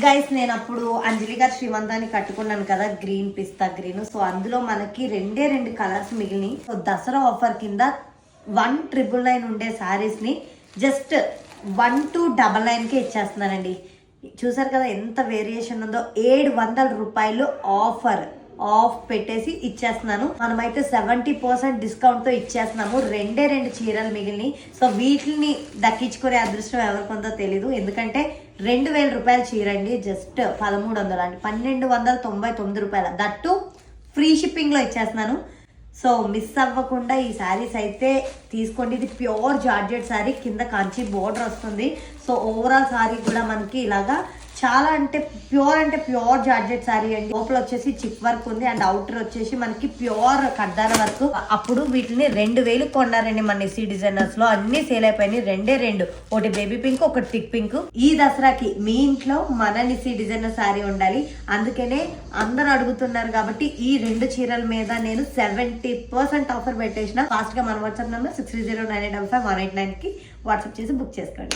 Guys నేను అప్పుడు అంజలి గారు శ్రీమంతాన్ని కట్టుకున్నాను కదా, గ్రీన్ పిస్తా గ్రీన్. సో అందులో మనకి రెండు కలర్స్ మిగిలినాయి. సో దసరా ఆఫర్ కింద 1999 ఉండే శారీస్ ని జస్ట్ 1299కే ఇచ్చేస్తున్నానండి. చూసారు కదా ఎంత వేరియేషన్ ఉందో. 700 రూపాయలు ఆఫ్ పెట్టేసి ఇచ్చేస్తున్నాను. మనమైతే 70% డిస్కౌంట్ తో ఇచ్చేస్తున్నాము. రెండు చీరలు మిగిలినాయి. సో వీటిని దక్కించుకునే అదృష్టం ఎవరికి ఉందో తెలీదు. ఎందుకంటే 2000 రూపాయల చీర అండి, జస్ట్ 1300 అండి, 1299 రూపాయల, దట్టు ఫ్రీ షిప్పింగ్ లో ఇచ్చేస్తున్నాను. సో మిస్ అవ్వకుండా ఈ శారీస్ అయితే తీసుకోండి. ఇది ప్యూర్ జార్జెట్ శారీ, కింద కాంచి బోర్డర్ వస్తుంది. సో ఓవరాల్ శారీ కూడా మనకి ఇలాగా చాలా అంటే ప్యూర్ జార్జెట్ శారీ అండి. లోపల వచ్చేసి చిక్ వర్క్ ఉంది అండ్ అవుటర్ వచ్చేసి మనకి ప్యూర్ కడ్దార వర్క్. అప్పుడు వీటిని 2000 కొన్నారండి మన ఎస్సీ డిజైనర్స్ లో. అన్ని సేల్ అయిపోయినాయి. రెండు, ఒకటి బేబీ పింక్, ఒకటి థిక్ పింక్. ఈ దసరాకి మీ ఇంట్లో మన ఎస్సీ డిజైనర్ శారీ ఉండాలి. అందుకనే అందరు అడుగుతున్నారు కాబట్టి ఈ 2 చీరల మీద నేను 70% ఆఫర్ పెట్టేసిన. ఫాస్ట్ గా మన వాట్సాప్ నెంబర్ 6309855189 కి వాట్సాప్ చేసి బుక్ చేసుకోండి.